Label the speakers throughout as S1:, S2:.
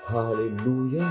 S1: Alléluia.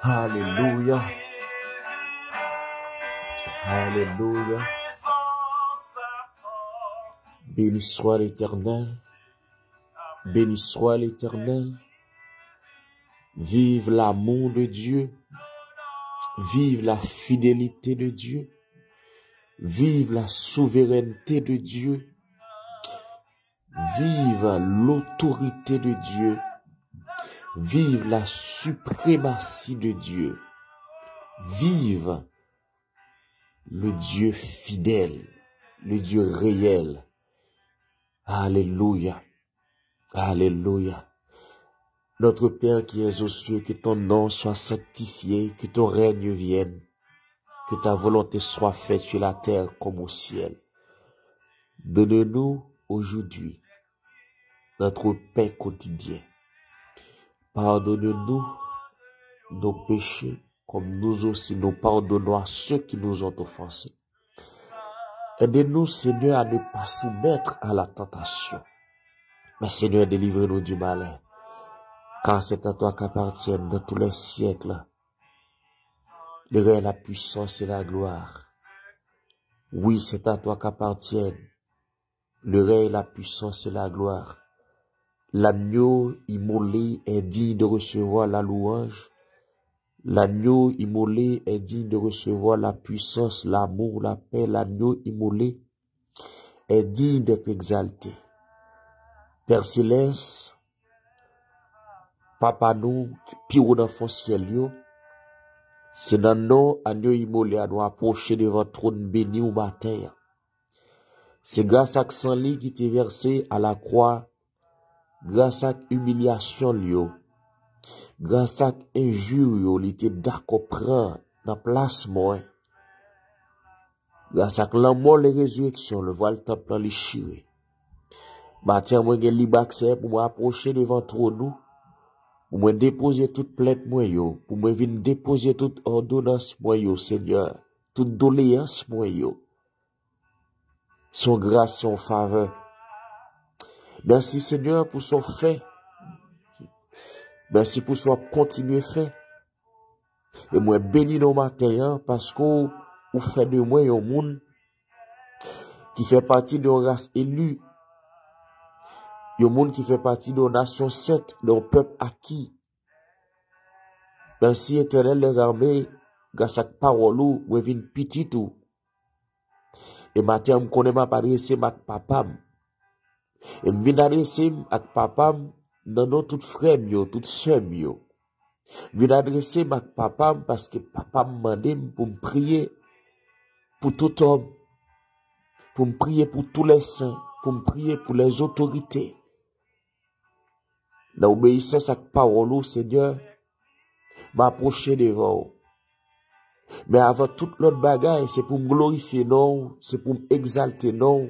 S1: Alléluia. Alléluia. Béni soit l'Éternel. Béni soit l'Éternel. Vive l'amour de Dieu. Vive la fidélité de Dieu. Vive la souveraineté de Dieu. Vive l'autorité de Dieu. Vive la suprématie de Dieu. Vive le Dieu fidèle, le Dieu réel. Alléluia. Alléluia. Notre Père qui es aux cieux, que ton nom soit sanctifié, que ton règne vienne, que ta volonté soit faite sur la terre comme au ciel. Donne-nous aujourd'hui notre pain quotidien. Pardonne-nous nos péchés, comme nous aussi nous pardonnons à ceux qui nous ont offensés. Aide-nous, Seigneur, à ne pas soumettre à la tentation. Mais Seigneur, délivre-nous du malin. Car c'est à toi qu'appartiennent dans tous les siècles le règne, la puissance et la gloire. Oui, c'est à toi qu'appartiennent le règne, la puissance et la gloire. L'agneau immolé est digne de recevoir la louange. L'agneau immolé est digne de recevoir la puissance, l'amour, la paix. L'agneau immolé est digne d'être exalté. Père Céleste, Papa nous, qui au dans le ciel, c'est dans nos agneaux immolés à nous approcher devant le trône béni au matin. C'est grâce à sang qui t'est versé à la croix, grâce à humiliation, grâce à injure, il était d'accord prendre dans place moi. Grâce à la mort et la résurrection, le voile temple les chiré. Matin, moi, j'ai libre accès pour m'approcher devant le trône. Pour me déposer toute plainte, moi, pour me venir déposer toute ordonnance, moi, Seigneur, toute doléance, moi, son grâce, son faveur. Merci, Seigneur, pour son fait. Merci pour son continuer fait. Et moi, béni nos matins, parce qu'on fait de moi un monde qui fait partie d'une race élue. Un monde qui fait partie d'une nation sainte, d'un peuple acquis. Merci, Éternel des armées, grâce à ta parole, moi, vin petit tout. Et matin, je connais ma adresse à papa. Et je viens adresser à papa dans nos toutes frères, toutes sœurs. Je viens adresser à papa parce que papa m'a demandé pour me prier pour tout homme, pour me prier pour tous les saints, pour me prier pour les autorités. Dans l'obéissance à ta parole, Seigneur, m'approcher devant. Mais avant toute l'autre bagaille, c'est pour me glorifier, non, c'est pour m'exalter, non.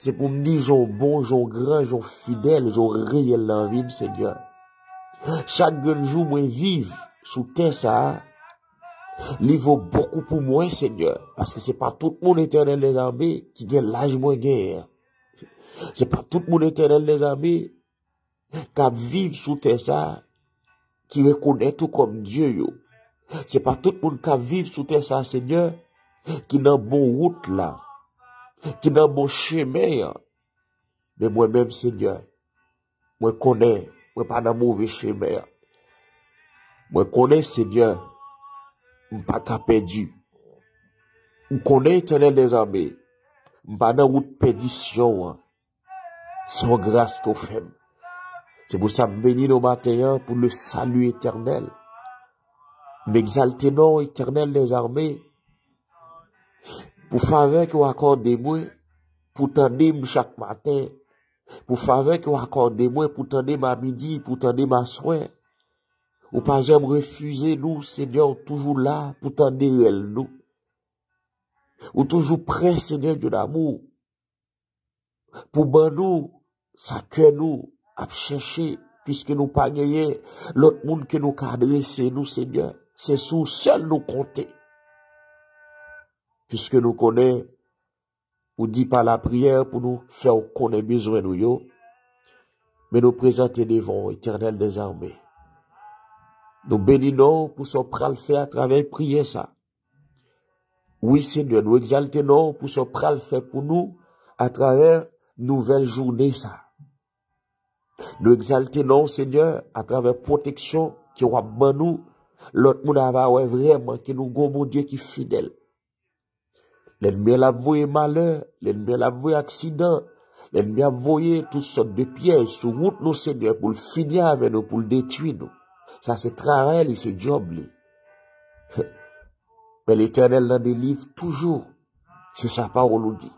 S1: C'est pour me dire, j'en bon, j'en grand, j'en fidèle, j'en réel dans la vie, Seigneur. Chaque jour, moi, vive sous terre, ça, il vaut beaucoup pour moi, Seigneur. Parce que c'est pas tout le monde éternel des armées qui gagne l'âge moins guerre. C'est pas tout le monde éternel des armées qui vivent sous terre, ça, qui reconnaît tout comme Dieu, yo. C'est pas tout le monde qui vivent sous terre, ça, Seigneur, qui n'a bon route là. qui dans mon chemin, mais moi-même, Seigneur, moi connais, moi pas dans mauvais chemin. Moi connais, Seigneur, pas qu'à perdu. Je connais Éternel des armées, pas dans route perdition. Sans grâce qu'on fait. C'est pour ça que bénis nos matins pour le salut éternel. M'exalter non éternel des armées. Pour faveur que vous accordez-moi, pour tendre chaque matin. Pour faveur que vous accordez-moi, pour tendre ma midi, pour tendre ma soin. Ou pas jamais refuser nous, Seigneur, toujours là, pour tendre nous. Ou toujours prêt, Seigneur Dieu d'amour. Pour ben nous, ça que nous, à chercher, puisque nous pas gagné, l'autre monde que nous cadrer, c'est nous, Seigneur. C'est sous seul nous compter. Puisque nous connaissons, ou dit par la prière pour nous faire qu'on ait besoin de nous, mais nous présenter devant Éternel des armées. Nous bénissons pour ce pral fait à travers prier ça. Oui, Seigneur, nous exaltons pour ce pral fait pour nous à travers nouvelle journée ça. Nous exaltons, Seigneur, à travers protection qui va ban nous, l'autre monde va vraiment que nous avons mon Dieu qui est fidèle. L'ennemi a envoyé malheur, l'ennemi a envoyé accident, l'ennemi a envoyé toutes sortes de pièges sur route nous, Seigneur, pour le finir avec nous, pour le détruire nous. Ça c'est travail et c'est job. Mais l'Éternel l'en délivre toujours. C'est sa parole nous dit.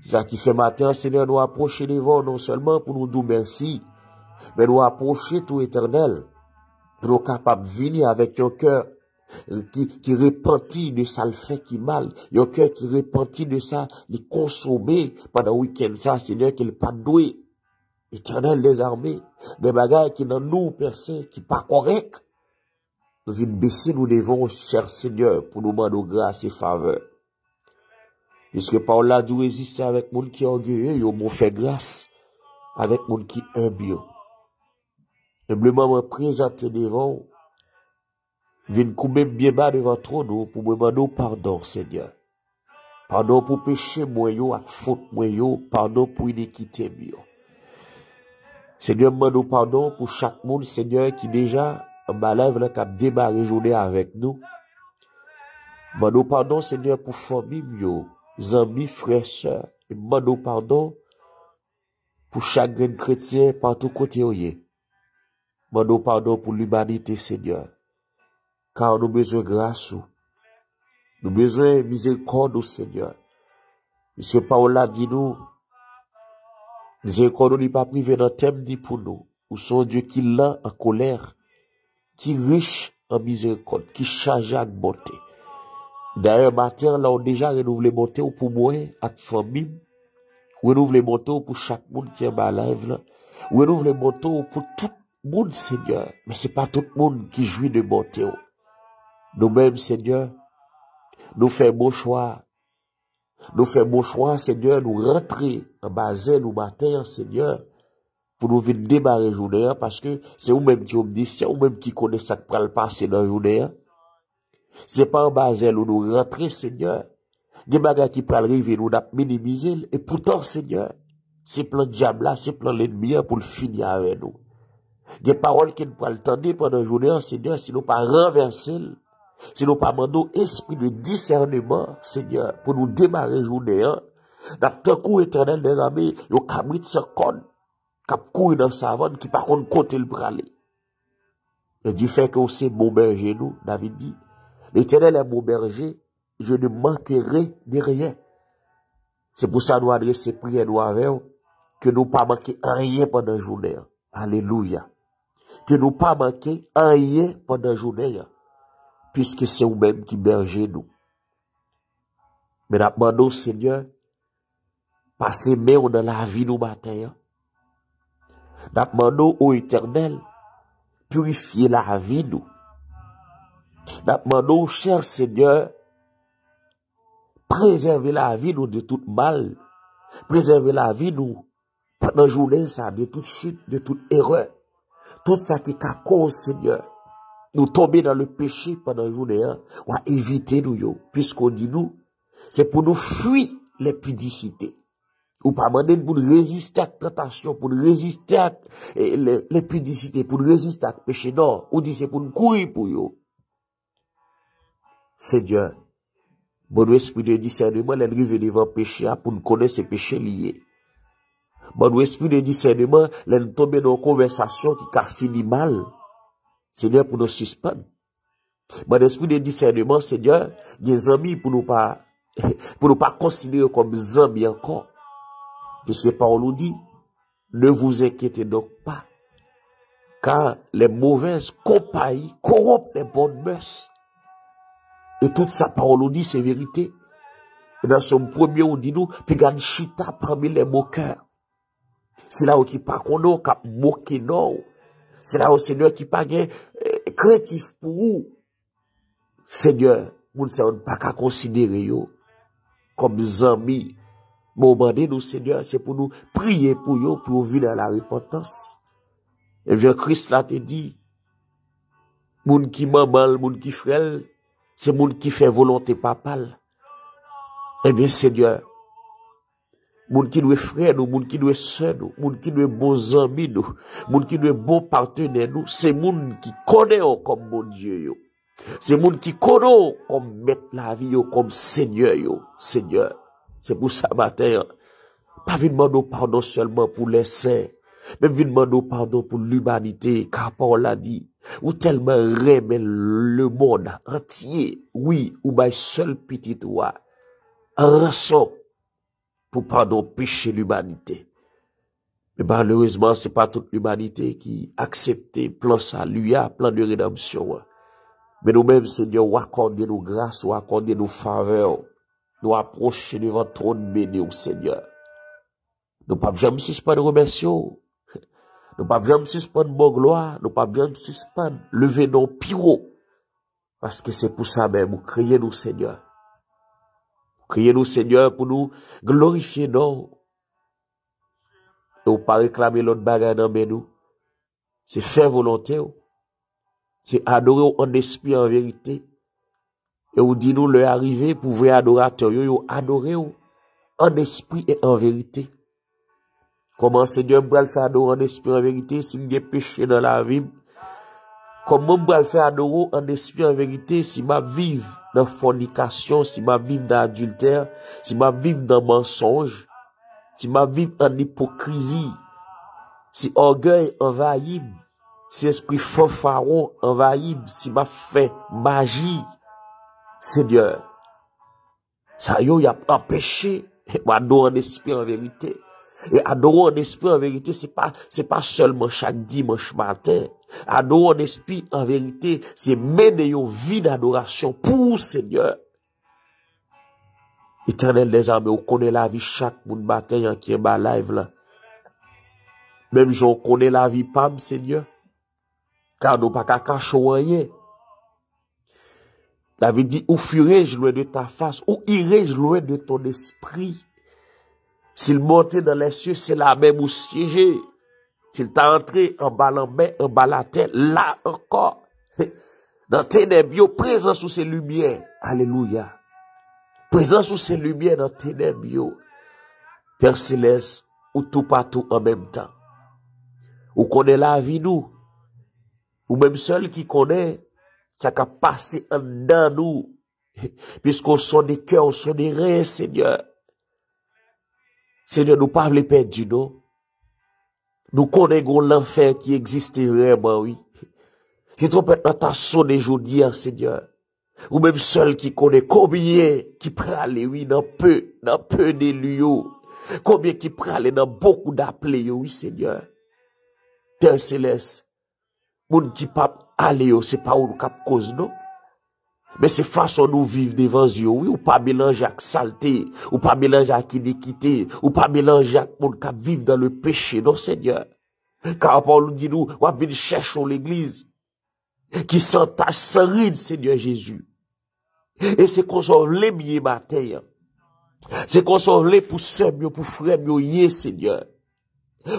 S1: C'est ça qui fait matin, Seigneur, nous approcher devant, non seulement pour nous dire merci, mais nous approcher tout éternel, pour nous capables de venir avec un cœur qui repentit de ça le fait qui mal, un cœur qui repentit de ça, les consommer pendant le week-end, ça, Seigneur, qu'il pas doué, éternel des armées, des bagages qui dans nous, personne, qui pas correct. Nous venons baisser, nous devons, cher Seigneur, pour nous demander grâce et faveur. Puisque Paul a dû résister avec monde qui est orgueilleux, il m'a fait grâce avec monde qui est humble. Humblement me présenter devant, viens couper bien bas devant trône pour me demander pardon, Seigneur. Pardon pour péché, moi, ak faute, moi, pardon pour iniquité, moi. Seigneur, me demande pardon pour chaque monde, Seigneur, qui déjà, en malève, là, qui a démarré journée avec nous. Me demande pardon, Seigneur, pour famille, moi. Amis, frères, sœurs, et demande pardon pour chaque grain chrétien partout côté où il est. Demande pardon pour l'humanité, Seigneur. Car nous avons besoin de grâce. Nous avons besoin de miséricorde, Seigneur. Monsieur Paul a dit nous, miséricorde n'est pas privée d'un thème ni pour nous. Ou son Dieu qui l'a en colère, qui riche en miséricorde, qui charge à bonté. D'ailleurs, matin, là, on a déjà renouvelé monter pour moi, avec famille. Renouvelé monter pour chaque monde qui est malade. Renouvelé monter pour tout le monde, Seigneur. Mais c'est pas tout le monde qui jouit de monter. Nous-mêmes, Seigneur, nous faisons bon choix. Nous faisons bon choix, Seigneur, nous rentrer en bassin, nous matin, Seigneur, pour nous venir démarrer la journée, parce que c'est vous-même qui vous dit, c'est vous-même qui connaissez ça qui va le passer dans la journée. C'est pas en basel où nous rentrons, Seigneur. Des bagages qui peuvent arriver, nous n'a minimiser. Et pourtant, Seigneur, c'est plein de diable là, c'est plein l'ennemi pour le finir avec nous. Des paroles qui ne peuvent le tendre pendant la journée, Seigneur, si nous pas renverser, si nous pas mandons esprit de discernement, Seigneur, pour nous démarrer la journée, n'a pas coup éternel des armées, yo cabrit se code, cap courir dans sa savane, qui par contre côté le bralé. Et du fait que c'est mon berger nous, David dit, l'Éternel est mon berger, je ne manquerai de rien. C'est pour ça que nous adressons prière nous avec que nous pas manquer rien pendant la journée. Alléluia. Que nous pas manquer rien pendant la journée. Puisque c'est vous-même qui bergez nous. Mais nous demandons, Seigneur, passer main dans la vie nous matin. Nous demandons au Éternel, purifier la vie nous. Nous demandons, cher Seigneur, préserver la vie nous de tout mal. Préserver la vie nous pendant la journée, ça, de toute chute, de toute erreur. Tout ça qui est à cause, Seigneur. Nous tomber dans le péché pendant la journée, on va éviter nous, puisqu'on dit nous, c'est pour nous fuir les pudicités. Ou pas demander pour résister à la tentation, pour résister à les pudicités, pour résister à le péché. Non, ou dit c'est pour nous courir pour eux. Seigneur, mon esprit de discernement, elle arrive devant le péché pour nous connaître ces péchés liés. Mon esprit de discernement, elle tombe dans une conversation qui a fini mal. Seigneur, pour nous suspendre. Mon esprit de discernement, Seigneur, des amis pour nous pas considérer comme amis encore. Puisque Paul nous dit, ne vous inquiétez donc pas, car les mauvaises compagnies corrompent les bonnes mœurs. Et toute sa parole nous dit, c'est vérité. Et dans son premier, on dit nous, puis garde chita parmi les moqueurs. C'est là où qui pas qu'on a, qui a moqué non. C'est là où Seigneur qui pas créatif pour vous. Seigneur, nous ne sommes pas qu'à considérer yo comme amis. Moment nous, Seigneur, c'est pour nous prier pour yo, pour vivre dans la repentance. Et bien, Christ l'a te dit, moun qui maman, moun qui frère, c'est moun qui fait volonté papale. Eh bien, Seigneur, moun qui doit frère nous, moun qui doit sœur nous, moun qui doit bons amis nous, moun qui doit bons partenaires nous, c'est moun qui connaît comme mon Dieu yo. C'est moun qui connaît comme mettre la vie yo, comme Seigneur yo, Seigneur. C'est pour ça matin, pas vite demander pardon seulement pour les saints, mais vite demander pardon pour l'humanité, car Paul a dit, ou tellement remet le monde entier, oui, ou by seul petit toi, en rançon pour pardon pécher l'humanité. Mais malheureusement, c'est pas toute l'humanité qui accepte plan salut, plan de rédemption. Mais nous-mêmes, Seigneur, ou accorder nos grâces, ou accorder nos faveurs, nous approcher devant ton trône béni, Seigneur. Nous pas jamais suspendre remercier. Nous pas jamais suspendre mon gloire. Nous pas jamais suspendre lever nos pyro. Parce que c'est pour ça même, nous crions nous, Seigneur. Criez nous, Seigneur, pour nous glorifier, non. Et ou pas réclamer l'autre bagarre dans nous. C'est faire volonté. C'est adorer en esprit en vérité. Et ou dit nous le arriver pour vrai adorateur, yo adorer en esprit et en vérité. Comment Seigneur me faire adorer en esprit et en vérité si j'ai péché dans la vie? Comment me faire adorer en esprit et en vérité si ma vive dans fornication, si ma vive dans adultère, si ma vive dans mensonge, si ma vive en hypocrisie, si orgueil envahit, si esprit fanfaron envahit, si ma fait magie, Seigneur, ça y a empêché adorer en esprit en vérité. Et adorer en esprit en vérité, c'est pas seulement chaque dimanche matin. Adorer en esprit en vérité, c'est mener une vie d'adoration pour Seigneur. Éternel des armées, on connaît la vie chaque matin qui est ma live là. Même j'en connais la vie Pam, Seigneur. Car nous pas qu'à cacher rien. David dit, où fuirai-je loin de ta face, où irai-je loin de ton esprit? S'il montait dans les cieux, c'est la même où siéger. S'il t'a entré en bas la main, en bas la tête, là encore. Dans tes ténèbres, présent sous ces lumières. Alléluia. Présent sous ces lumières dans tes ténèbres. Père Céleste, ou tout partout en même temps. Ou connaît la vie nous. Ou même seul qui connaît, ça qu'a passé en dedans nous. Puisqu'on sont des cœurs, on sont des reins, Seigneur. Seigneur, nous pas les perdre, non? Nous connaissons l'enfer qui existe vraiment, oui. Si tu peux ta sonne aujourd'hui, Seigneur. Ou même seul qui connaît combien qui prale, oui, dans peu de lieux. Combien qui prale dans beaucoup d'appelés, oui, Seigneur. Père Céleste. Moun qui pas aller, c'est pas où cap cause, non? Mais c'est façon nous vivre devant Dieu, oui, ou pas mélanger avec saleté, ou pas mélanger avec iniquité, ou pas mélanger avec moun qui vivre dans le péché, non, Seigneur. Car Paul nous dit nous, on va venir chercher l'église, qui s'entache sans ride, Seigneur Jésus. Et c'est qu'on soit les mieux matin. C'est qu'on soit les pour sœur, pour frère, Seigneur.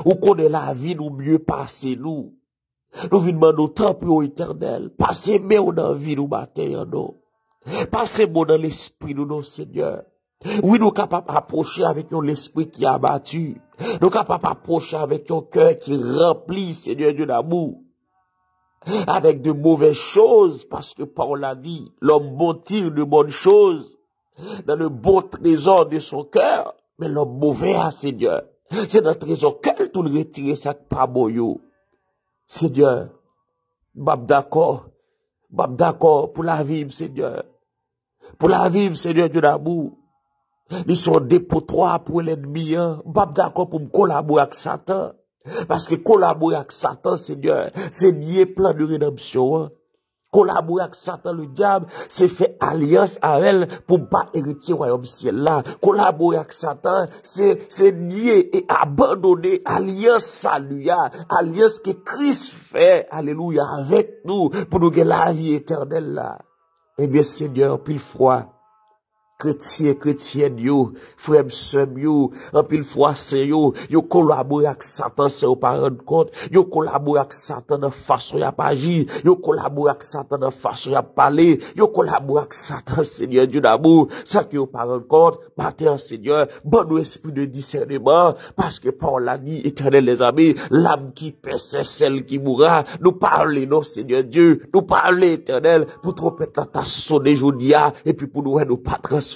S1: Ou qu'on ait la vie, nous mieux passer, nous. Nous venons demander tant pour éternel. Passez-moi dans la vie, nous matin, non. Passez-moi dans l'esprit, nous, non, Seigneur. Oui, nous capables d'approcher avec l'esprit qui est abattu. Nous capables d'approcher avec un cœur qui remplit, Seigneur Dieu d'amour. Avec de mauvaises choses, parce que Paul l'a dit, l'homme bon tire de bonnes choses dans le bon trésor de son cœur, mais l'homme mauvais, Seigneur, c'est dans le trésor qu'elle tout le retirer ça pas bon. Seigneur, d'accord pour la vie, Seigneur, pour la vie, Seigneur Dieu d'amour. Ils sont dépotoirs pour l'ennemi, d'accord pour me collaborer avec Satan. Parce que collaborer avec Satan, Seigneur, c'est nier plan de rédemption. Collaborer avec Satan, le diable, c'est faire alliance avec elle pour pas hériter au royaume ciel là. Collaborer avec Satan, c'est nier et abandonner alliance saluya, alliance que Christ fait, alléluia, avec nous, pour nous gagner la vie éternelle là. Eh bien, Seigneur, pile fois, chrétien, yo, frère, sœur, yo, en pile fois, c'est yo collaboré avec Satan, c'est au pas rendre compte, yo collaboré avec Satan de façon y'a pas agir, yo collaboré avec Satan de façon y'a parler, yo collaboré avec Satan, Seigneur Dieu d'amour, ça que yo pas rendre compte, matin, Seigneur, bon esprit de discernement, parce que Paul l'a dit, éternel les amis, l'âme qui paie, c'est celle qui mourra, nous parler, non, Seigneur Dieu, nous parler, éternel, pour trompette la tasse sonner jodia, et puis pour nous pas transformer.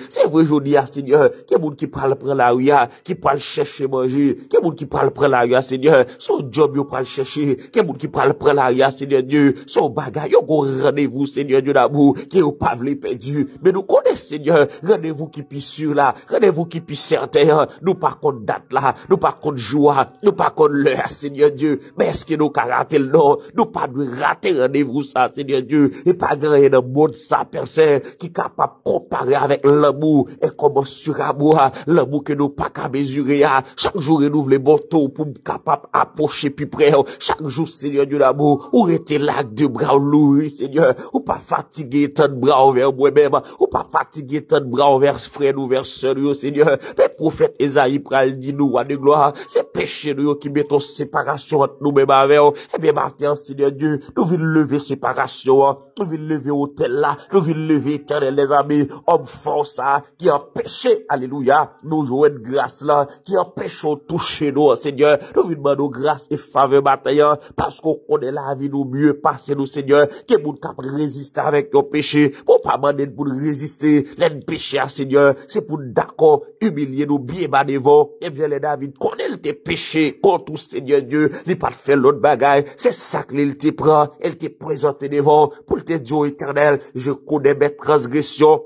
S1: C'est vrai, je dis, Seigneur, qu'il y a des gens qui parlent prendre la rue, qui parlent chercher manger, qu'il y a des gens qui parlent prendre la rue, Seigneur, son job, ils parlent chercher, qu'il y a des gens qui parlent prendre la rue, Seigneur Dieu, son bagage, ils ont rendez-vous, Seigneur Dieu d'amour, qui est pas perdu. Mais nous connaissons, Seigneur, rendez-vous qui puis sûr là, rendez-vous qui puis certain, nous pas contre date là, nous pas contre joie, nous pas contre l'heure, Seigneur Dieu, mais est-ce que nous rater le nom, nous pas de rater rendez-vous ça, Seigneur Dieu, et pas grand dans le monde ça, personne, qui est capable de comparer avec l'amour, et comment sur l'amour que nous pas qu'à mesurer, chaque jour renouveler bon taux pour capable approcher plus près, chaque jour, Seigneur Dieu d'amour, ou était là de bras lourds, Seigneur, ou pas fatigué tant de bras envers moi-même, ou pas fatigué tant de bras envers frère ou vers sœur, Seigneur, mais prophète Esaïe pral dit nous, à de gloire, c'est péché nous qui mettons séparation entre nous-mêmes avec, eh bien, maintenant, Seigneur Dieu, nous voulons lever séparation, nous voulons lever hôtel là, nous voulons lever éternel les amis, homme force qui empêche, alléluia, nous jouer de grâce là, qui empêche de toucher nous, Seigneur, nous voulons demander grâce et faveur matin, parce qu'on connaît la vie nous mieux passer nous, Seigneur, qui est pour résister avec nos péchés, pour pas demander pour résister, les péchés, Seigneur, c'est pour d'accord, humilier nous bien bas devant, et bien les David, connaît tes péchés contre tout, Seigneur Dieu, il pas fait l'autre bagaille, c'est ça qu'il te prend, elle te présente devant, pour te dire éternel, je connais mes transgressions,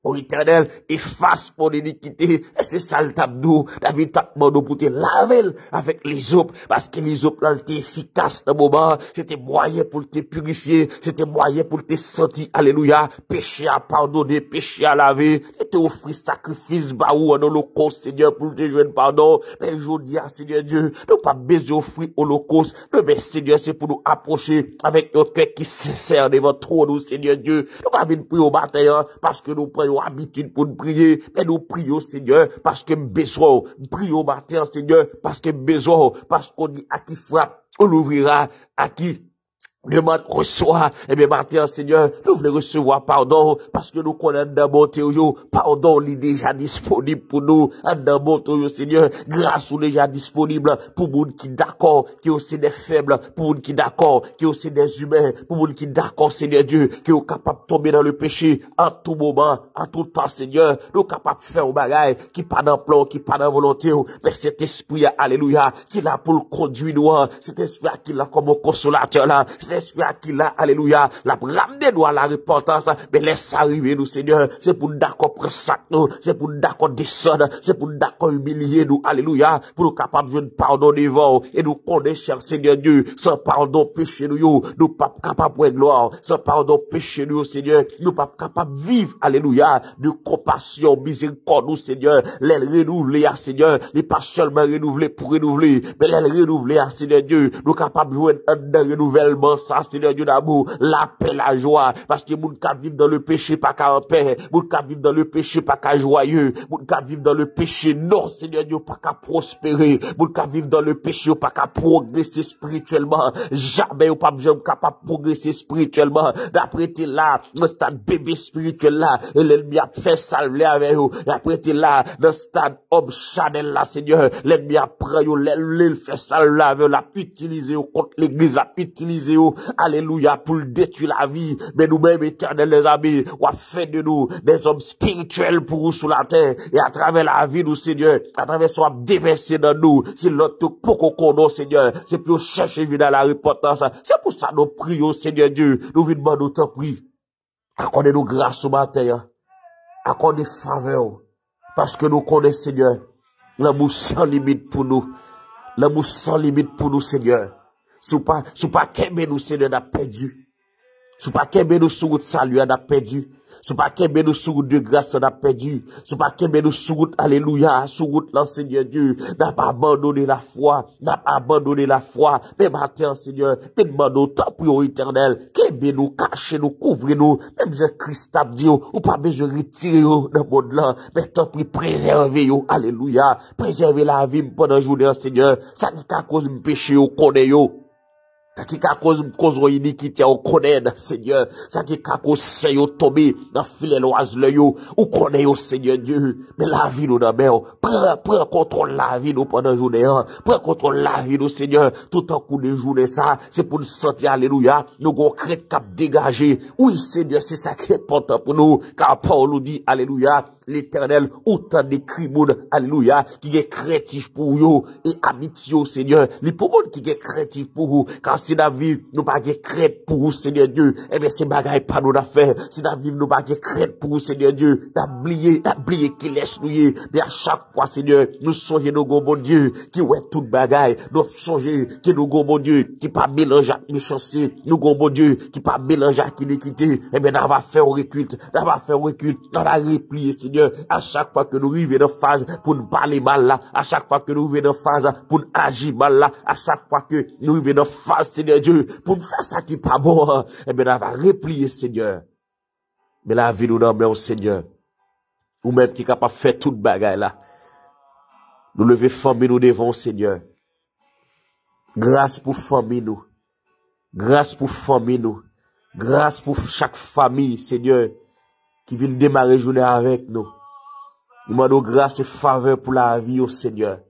S1: ô éternel, efface mon iniquité. Et c'est ça le tabou. David t'a demandé pour te laver avec les eaux. Parce que les eaux, là, étaient efficaces dans le moment. C'était moyen pour te purifier. C'était moyen pour te sentir. Alléluia. Péché à pardonner, péché à laver. Et te offrir sacrifice, baou, en holocauste, Seigneur, pour te jouer pardon. Mais je dis à Seigneur Dieu, nous pas besoin d'offrir holocauste. Mais Seigneur, c'est pour nous approcher avec notre cœur qui sincère devant trop nous, Seigneur Dieu. Nous pas venir prier au matin, parce que nous prions habitude pour nous prier, mais nous prions, Seigneur, parce que besoin, prions au matin, Seigneur, parce que besoin, parce qu'on dit à qui frappe, on l'ouvrira, à qui demande, reçoit, eh bien, matin, Seigneur, nous voulons recevoir pardon, parce que nous connaissons dans mon théorio, pardon, il est déjà disponible pour nous, dans mon théorio, Seigneur, grâce est déjà disponible pour nous qui d'accord, qui aussi des faibles, pour nous qui d'accord, qui aussi des humains, pour nous qui d'accord, Seigneur Dieu, qui est capable de tomber dans le péché, en tout moment, en tout temps, Seigneur, nous capable de faire au bagaille, qui pas dans plan, qui pas dans volonté, mais cet esprit, alléluia, qui l'a pour le conduire, nous, cet esprit qui l'a comme un consolateur, là, esprit qui là, alléluia, la ramener nous à la repentance, mais laisse arriver nous, Seigneur, c'est pour nous d'accord prendre ça, nous, c'est pour nous d'accord descendre, c'est pour nous d'accord humilier nous, alléluia, pour nous capables de pardon devant, et nous connaître, cher Seigneur Dieu, sans pardon péché nous pas capables de gloire, sans pardon péché nous, Seigneur, nous pas capables de vivre, alléluia, de compassion, miséricorde nous, Seigneur, les renouveler à Seigneur, les pas seulement renouveler pour renouveler, mais les renouveler à Seigneur Dieu, nous capables de jouer un renouvellement ça, Seigneur Dieu d'amour, la paix, la joie, parce que moun ka vivre dans le péché, pas qu'à en paix, moun ka vivre dans le péché, pas qu'à joyeux, moun ka vivre dans le péché, non, Seigneur Dieu, pas qu'à prospérer, moun ka vivre dans le péché, pas qu'à progresser spirituellement, jamais ou pas capable de progresser spirituellement, d'après t'es là, dans stade bébé spirituel là, et l'ennemi a fait salver avec vous, et après t'es là, dans stade homme Chanel là, Seigneur, l'ennemi a pris vous, l'ennemi fait salver avec vous, l'a utilisé contre l'église, l'a utilisé, alléluia, pour détruire la vie, mais nous-mêmes, éternels les amis, on a fait de nous des hommes spirituels pour vous sur la terre, et à travers la vie, nous, Seigneur, à travers ce qu'on a déversé dans nous, c'est l'autre pour qu'on connaisse, Seigneur, c'est pour chercher vie dans la repentance, c'est pour ça nous prions, Seigneur Dieu, nous venons demander autant prix, accordez-nous grâce au matin, accordez faveur, parce que nous connaissons, Seigneur, l'amour sans limite pour nous, l'amour sans limite pour nous, Seigneur, sous pas qu'aimer nous, Seigneur, n'a perdu. Sous pas qu'aimer nous sur route salut, on a perdu. Sous pas qu'aimer nous sur route de grâce, on a perdu. Sous pas qu'aimer nous sur route, alléluia, sur route, là, Seigneur Dieu, n'a pas abandonné la foi, n'a pas abandonné la foi. Mais matin, Seigneur, mais demandons ta prière éternelle, qu'aimer nous, cacher nous, couvrir nous, même Jésus-Christ a dit, ou pas besoin de retirer dans le monde là, mais tant pis préserver, alléluia, préserver la vie pendant la journée, Seigneur, ça dit qu'à cause de péché, on connaît, ça qui a cause iniquité on connaît Seigneur, ça qui a cause c'est tombé dans filet l'oise le yo, ou connaît au Seigneur Dieu, mais la vie nous dans prends contrôle la vie nous pendant journée, prends contrôle la vie nous Seigneur, tout en coup de journée ça, c'est pour nous sentir alléluia, nous gon crête cap dégager. Oui Seigneur, c'est ça qui est important pour nous, car Paul nous dit alléluia, l'Éternel autant de crimes, alléluia, qui est créatif pour vous et habitué Seigneur, les pour monde qui est créatif pour vous, car si la vie nous pas de crête pour vous Seigneur Dieu, eh bien c'est bagaille pas nous d'affaire, si la vie nous pas de crête pour vous Seigneur Dieu, d'oublier qui laisse nous, mais à chaque fois Seigneur, nous songeons nos gros bon Dieu, qui ouais toute bagaille, nous songeons que nos gros bon Dieu, qui pas mélanger avec méchanceté, nous gros bon Dieu, qui pas mélanger avec iniquité, eh bien on va faire recul, on va replier Seigneur, à chaque fois que nous arrivons dans phase pour nous parler mal là, à chaque fois que nous arrivons dans phase pour nous agir mal là, à chaque fois que nous arrivons dans phase Seigneur Dieu, pour nous faire ça qui n'est pas bon, eh bien on va replier Seigneur. Mais la vie nous donne au Seigneur, ou même qui est capable de faire toute bagaille là, nous lever famille nous devant Seigneur. Grâce pour famille nous, grâce pour famille nous, grâce pour chaque famille Seigneur, qui vient démarrer journée avec nous. Nous demandons grâce et faveur pour la vie au Seigneur.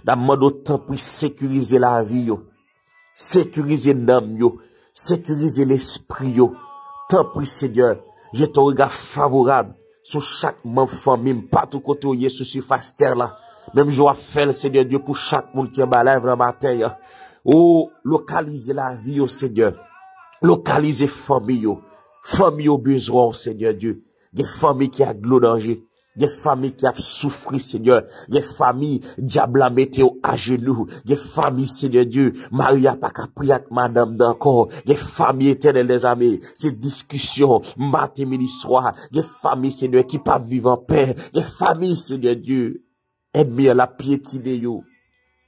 S1: Nous demandons temps pour sécuriser la vie, sécuriser l'âme, sécuriser l'esprit. Tant pour Seigneur, j'ai ton regard favorable sur chaque membre famille, partout côté où il est sur surface terre là. Même je vais faire, Seigneur Dieu, pour chaque monde qui est malade dans matin. Oh, localiser la vie au Seigneur. Localiser famille, famille au besoin, Seigneur Dieu. Des familles qui a de l'eau danger. Des familles qui a souffert, Seigneur. Des familles, diable a mis à genoux. Des familles, Seigneur Dieu, Maria pas qu'à prier avec madame d'encore. Des familles éternelles, les amis. Ces discussions, matin, midi, soir. Des familles, Seigneur, qui pas vivre en paix. Des familles, Seigneur Dieu, aide-moi à la piétiner, yo.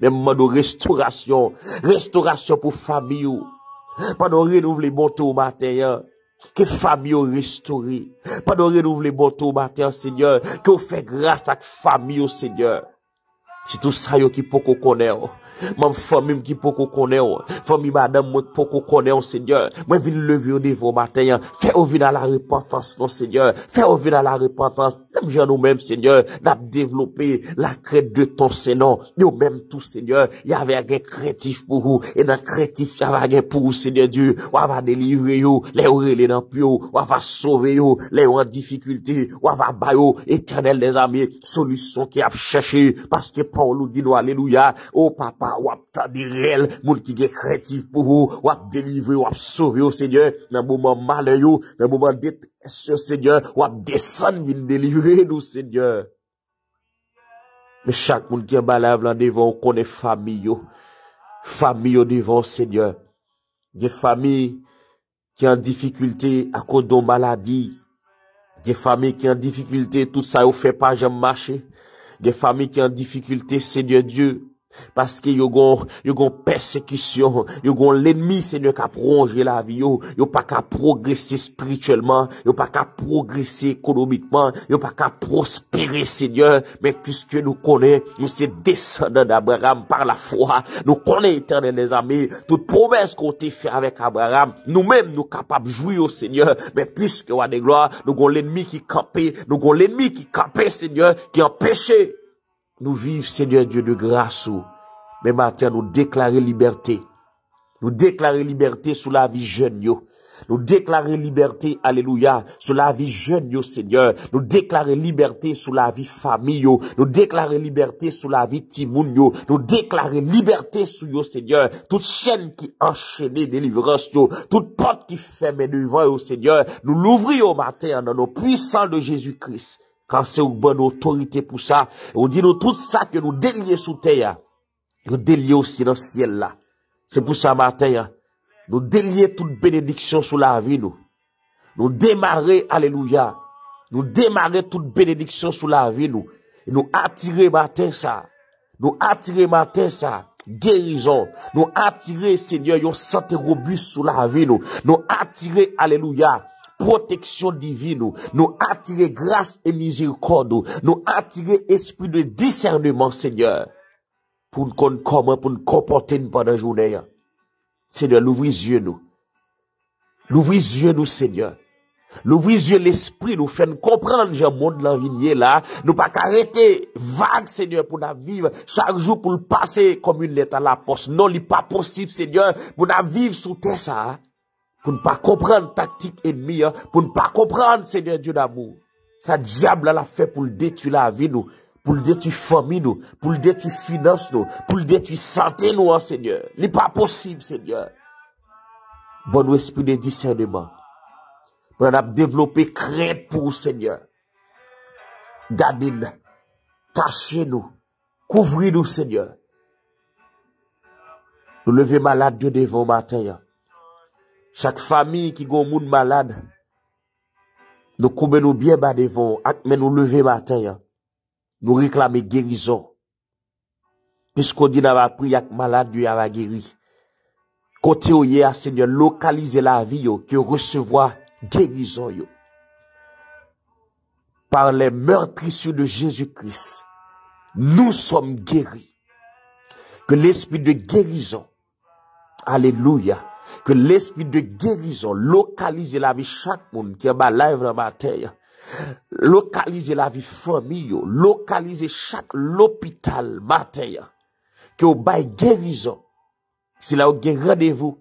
S1: Même de restauration. Restauration pour famille, yo. Pendant renouveler bon taux au matin, que famille restaurée. Pendant renouveler bon taux au matin, Seigneur, que vous faites grâce à la famille au Seigneur. C'est tout ça qui peut qu'on connaît. Même famille qui peut qu'on connaît. Famille madame qui peut qu'on connaît, Seigneur. Moi, je viens lever au niveau matin. Fais au à la repentance, non, Seigneur. Fais au à la repentance. Même gens nous-mêmes, Seigneur, n'a développé la crainte de ton Seigneur. Nous-mêmes, tout, Seigneur, il y avait un créatif pour vous. Et dans le créatif, il y avait un pour vous, Seigneur Dieu. On va délivrer vous, les relais dans le on va sauver vous, les en difficulté, on va bailler éternel des amis, solution qui a cherché. Parce que Paul nous dit, alléluia, oh papa, ou ap réel, moun qui est créatif pour vous, ou ap délivrer, ou ap sauver au Seigneur, dans le moment malheur, dans le moment détresse, Seigneur, ou ap descendre, vin délivrer nous, Seigneur. Mais chaque monde qui est malade, là, devant, on connaît famille, famille devant, Seigneur. Des familles qui ont en difficulté à cause de maladie, des familles qui ont en difficulté, tout ça, on fait pas jamais marcher. Des familles qui ont en difficulté, Seigneur Dieu, Parce que yo gon persécution, yo gon l'ennemi, Seigneur, qui a prolongé la vie, yo pas qu'à progresser spirituellement, yo pas qu'à progresser économiquement, yo pas qu'à prospérer, Seigneur, mais puisque nous connaissons, nous sommes descendants d'Abraham par la foi, nous connaissons éternel les amis, toute promesse qu'on t'a fait avec Abraham, nous-mêmes, nous capables de jouir au Seigneur, mais puisque, roi de gloire, nous avons l'ennemi qui campait, Seigneur, qui empêchait nous vivre, Seigneur Dieu de grâce. Mais maintenant, nous déclarer liberté. Nous déclarer liberté sur la vie jeune, yo. Nous déclarer liberté, alléluia, sur la vie jeune, yo, Seigneur. Nous déclarer liberté sur la vie famille, yo. Nous déclarer liberté sur la vie timoun, yo. Nous déclarer liberté sur yo, Seigneur. Toute chaîne qui enchaîne délivrance, yo. Toute porte qui ferme devant, yo, Seigneur. Nous l'ouvrir au matin dans nos puissants de Jésus-Christ. Quand c'est une bonne autorité pour ça. On dit nous tout ça que nous délier sous terre. Nous délier aussi dans le ciel là. C'est pour ça matin. Nous délier toute bénédiction sur la vie nous. Nous démarrer, alléluia. Nous démarrer toute bénédiction sur la vie nous. Et nous attirer matin ça. Nous attirer matin ça. Guérison. Nous attirer, Seigneur, une santé robuste sur la vie nous. Nous attirer, alléluia. Protection divine, nous attirer grâce et miséricorde, nous attirer esprit de discernement, Seigneur, pour nous connaître comment, pour nous comporter pendant la journée. Seigneur, l'ouvrir les yeux, nous. L'ouvrir les yeux, nous, Seigneur. L'ouvrir les yeux, l'esprit, nous fait comprendre, j'ai monde l'envigné là. Nous pas qu'arrêter vague, Seigneur, pour nous vivre chaque jour pour le passer comme une lettre à la poste. Non, il n'est pas possible, Seigneur, pour nous vivre sous terre, ça. Pour ne pas comprendre tactique ennemie, pour ne pas comprendre, Seigneur Dieu d'amour. Ça diable l'a fait pour le détruire la vie, nous, pour le détruire famille, nous, pour le détruire finance, nous, pour le détruire santé, nous, Seigneur. Il n'est pas possible, Seigneur. Bon esprit de discernement. Pour nous développer crainte pour Seigneur. Gardez-nous, cachez-nous, couvrez-nous, Seigneur. Nous levons malade de devant matin. Chaque famille qui a un monde malade, nous couvrons nous bien bas devant, mais nous lever matin, nous réclamer guérison. Puisqu'on dit dans la prière que malade, Dieu a guéri. Côté où y a, Seigneur, localiser la vie, que recevoir guérison, yo. Par les meurtrissures de Jésus-Christ, nous sommes guéris. Que l'esprit de guérison, alléluia, que l'esprit de guérison localise la vie chaque monde qui est bas live dans ma terre. Localiser la vie famille, localiser chaque l'hôpital matin. Que au bail guérison. Si là au rendez-vous,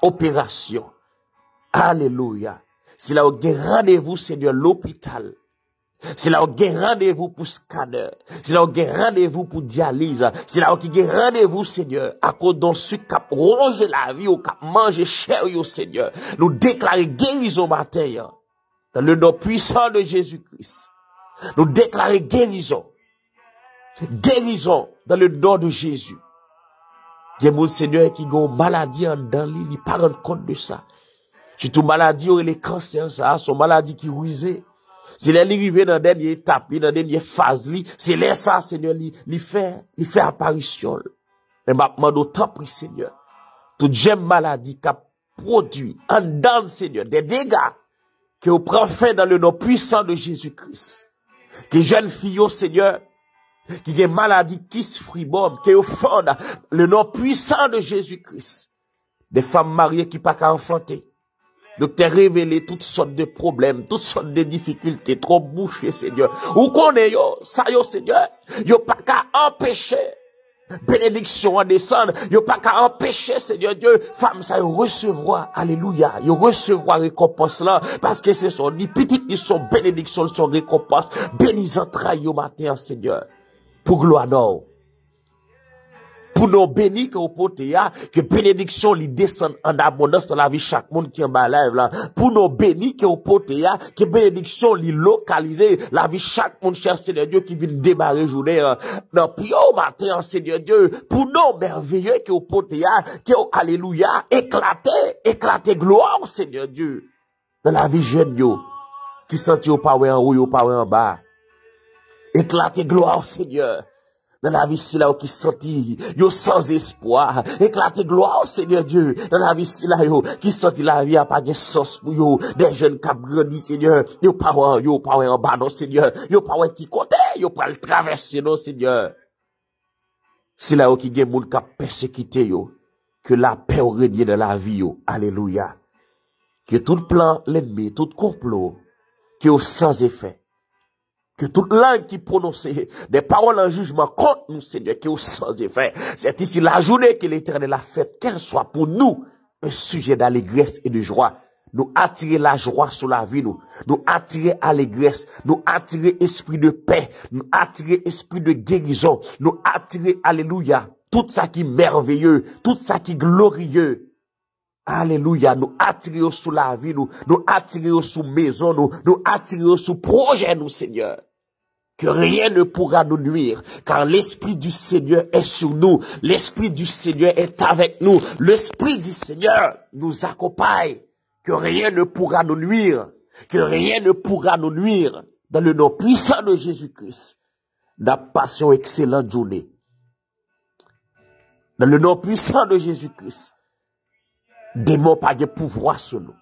S1: opération. Alléluia. Si là au rendez-vous, Seigneur, l'hôpital. C'est là où il y a rendez-vous pour scanner. C'est là où il y a rendez-vous pour dialyse. C'est là où il y a rendez-vous, Seigneur. À cause d'un sucre qui a rongé la vie ou qui a mangé cher, Seigneur. Nous déclarer guérison matin. Dans le nom puissant de Jésus-Christ. Nous déclarer guérison. Guérison dans le nom de Jésus. Il y a mon Seigneur qui a une maladie en dans lui, il ne pas rendre compte de ça. Surtout maladie, les cancers, ça, son maladie qui ruisait. C'est là, il arrive dans la dernière étape, dans la dernière phase, c'est là, ça, Seigneur, il fait apparition. Et maintenant, d'autant pris, Seigneur, toute j'aime maladie qui a produit, en dedans, Seigneur, des dégâts, que vous prenez fin dans le nom puissant de Jésus-Christ. Que jeune fille, Seigneur, qui a une maladie qui se fribombe, que vous fondez le nom puissant de Jésus-Christ. Des femmes mariées qui pas qu'à enfanter. Donc, t'es révélé toutes sortes de problèmes, toutes sortes de difficultés, trop bouchées, Seigneur. Où qu'on est, yo, ça, yo, Seigneur, yo pas qu'à empêcher bénédiction à descendre, yo pas qu'à empêcher, Seigneur Dieu, femme, ça, yo recevoir, alléluia, yo recevoir récompense là, parce que c'est son, dit petite, ils sont bénédiction, ils sont récompense, bénis entrailles au matin, Seigneur, pour gloire d'or. Pour nous bénir que au poté, que bénédiction lui descende en abondance dans la vie chaque monde qui est en bas live là. Pour nous bénir que au poté, que bénédiction lui localiser la vie chaque monde, cher Seigneur Dieu, qui vient démarrer journée, dans plus haut matin, Seigneur Dieu, pour nous merveilleux que au poté, que alléluia, éclater gloire, Seigneur Dieu, dans la vie jeune yo, qui sentit au pas en haut, au pas en bas. Éclater gloire, Seigneur. Dans la vie, si là, qui senti, yo sans espoir. Éclater gloire, Seigneur Dieu. Dans la vie, si là, yo, qui senti la vie a pas de sens pour yo. Des jeunes qui ont grandi, Seigneur. Yo pas en bas, non, Seigneur. Yo pas qui côté, yo pas le traverser, non, Seigneur. Si là, yo, qui gen moun k'ap persécuté, yo. Que la paix règne dans la vie, yo. Alléluia. Que tout plan, l'ennemi, tout complot, qui est sans effet. Que toute langue qui prononce des paroles en jugement contre nous, Seigneur, qui est sans effet. C'est ici la journée que l'Éternel a faite, qu'elle soit pour nous un sujet d'allégresse et de joie. Nous attirer la joie sur la vie, nous attirer allégresse, nous attirer esprit de paix, nous attirer esprit de guérison, nous attirer, alléluia, tout ça qui est merveilleux, tout ça qui est glorieux. Alléluia, nous attirer sur la vie, nous attirer sur maison, nous attirer sur projet, nous, Seigneur. Que rien ne pourra nous nuire, car l'Esprit du Seigneur est sur nous, l'Esprit du Seigneur est avec nous, l'Esprit du Seigneur nous accompagne, que rien ne pourra nous nuire, que rien ne pourra nous nuire, dans le nom puissant de Jésus-Christ. La passion excellente journée. Dans le nom puissant de Jésus-Christ. Démon pas de pouvoir sur nous.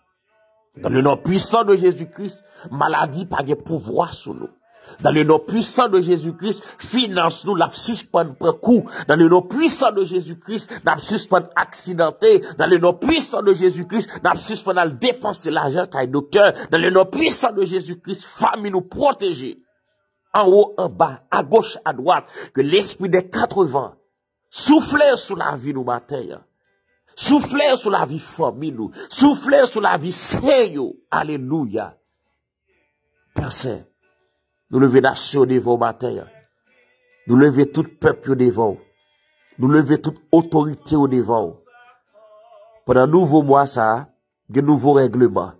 S1: Dans le nom puissant de Jésus-Christ, maladie pas de pouvoir sur nous. Dans le nom puissant de Jésus-Christ, finance nous la suspendre pour coup. Dans le nom puissant de Jésus-Christ, la suspendre accidenté. Dans le nom puissant de Jésus-Christ, la suspendre à dépenser l'argent qu'à docteur. Dans le nom puissant de Jésus-Christ, famille nous protéger. En haut, en bas, à gauche, à droite, que l'esprit des 80 souffle sur la vie nous matin. Souffler sur la vie famille nous. Souffler sur la vie Seigneur. Alléluia. Père Saint, nous lever nation devant matin. Nous lever tout peuple devant. Nous lever toute autorité au devant. Pendant nouveau mois ça, il y a nouveau règlement.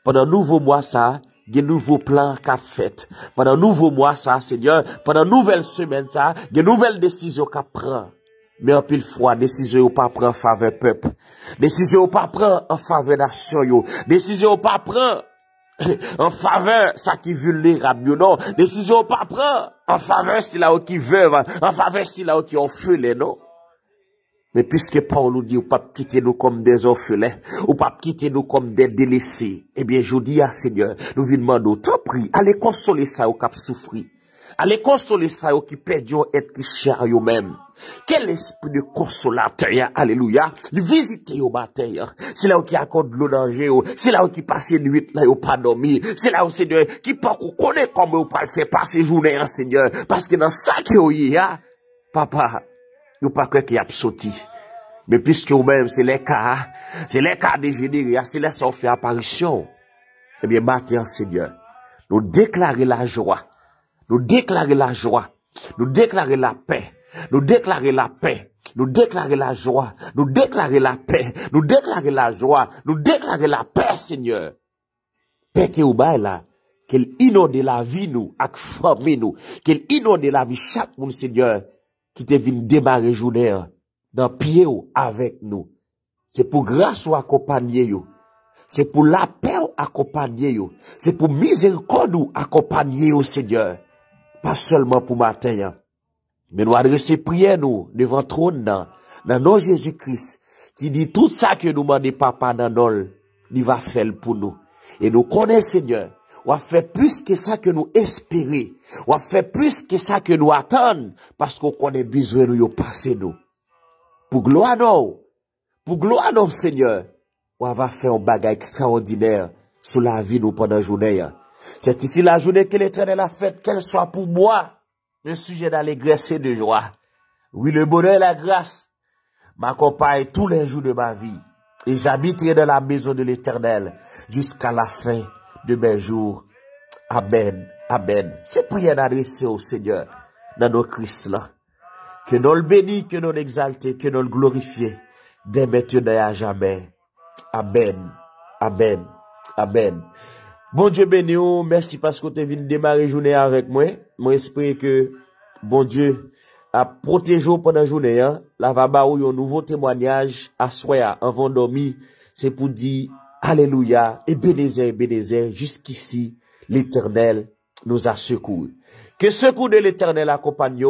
S1: Pendant nouveau mois ça, il y a nouveau plan qu'a fait. Pendant nouveau mois ça, Seigneur, pendant nouvelle semaine ça, il y a nouvelle décision qu'a prend. Mais en pile fois, décision ou pas prendre en faveur peuple. Décision ou pas prendre en faveur nation yo. Décision ou pas prendre en faveur ça qui vulnérable non. Décision ou pas prendre en faveur si là qui veuve, en faveur si là qui orphelin non. Mais puisque Paul nous dit ou pas quitter nous comme des orphelins, ou pas quitter nous comme des délaissés, eh bien je dis à Seigneur, nous vous demandons, t'en prie, allez consoler ça au cap souffrir. Allez consoler ça qui perdent être qui cher yo même. Quel esprit de consolateur, alléluia, visitez au matin. C'est là où qui accorde l'eau danger, c'est là où qui passe une nuit là où pas dormi, c'est là où Seigneur qui pas qu'on connaît comment on pas le faire passer journée Seigneur parce que dans ça qui y a papa, nous pas croire qu'il y a sorti. Mais puisque vous même c'est les cas dégénérés, c'est là ça fait apparition. Eh bien matin Seigneur, nous déclarer la joie. Nous déclarer la joie, nous déclarer la paix, nous déclarer la paix, nous déclarer la joie, nous déclarer la paix, nous déclarer la joie, nous déclarer la paix, Seigneur. Paix qui est au bas là, qu'elle inonde la vie nous, avec famille nous, qu'elle inonde la vie chaque monde, Seigneur, qui te vient démarrer journée dans pied avec nous. C'est pour grâce ou accompagner yo. C'est pour la paix ou accompagner yo. C'est pour miséricorde ou accompagner yo, Seigneur. Pas seulement pour matin, mais nous adresser prière nous devant trône dans nom Jésus-Christ, qui dit tout ça que nous demandons papa dans nous, il va faire pour nous. Et nous connaissons Seigneur, on va faire plus que ça que nous espérer, on va faire plus que ça que nous attendre, parce qu'on connaît besoin de nous passer nous. Pour gloire non Seigneur, on va faire un bagage extraordinaire sur la vie nous pendant la journée. C'est ici la journée que l'Éternel a faite, qu'elle soit pour moi un sujet d'allégresse et de joie. Oui, le bonheur et la grâce m'accompagnent tous les jours de ma vie. Et j'habiterai dans la maison de l'Éternel jusqu'à la fin de mes jours. Amen. Amen. C'est prière d'adresser au Seigneur dans nos Christ là. Que nous le bénisse, que nous l'exalter, que nous le glorifier dès maintenant et à jamais. Amen. Amen. Amen. Bon Dieu béni, merci parce que tu es venu démarrer journée avec moi. Moi, j'espère que bon Dieu a protégé pendant la journée. Là, va ba ou un nouveau témoignage à soi avant de dormir. C'est pour dire Alléluia, Ebenezer, jusqu'ici, l'Éternel nous a secouru. Que secours de l'Éternel accompagne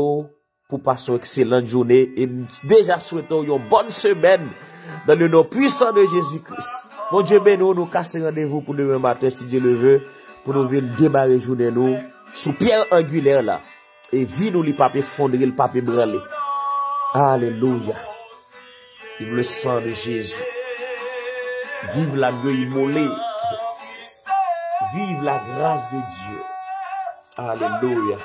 S1: pour passer une excellente journée et déjà souhaitons une bonne semaine dans le nom puissant de Jésus-Christ. Mon Dieu, ben nous cassons rendez-vous pour demain matin, si Dieu le veut, pour nous venir démarrer journée nous, sous pierre angulaire là. Et vie nous, les papiers fondre, le papier branler. Alléluia. Vive le sang de Jésus. Vive la gueule immolée. Vive la grâce de Dieu. Alléluia.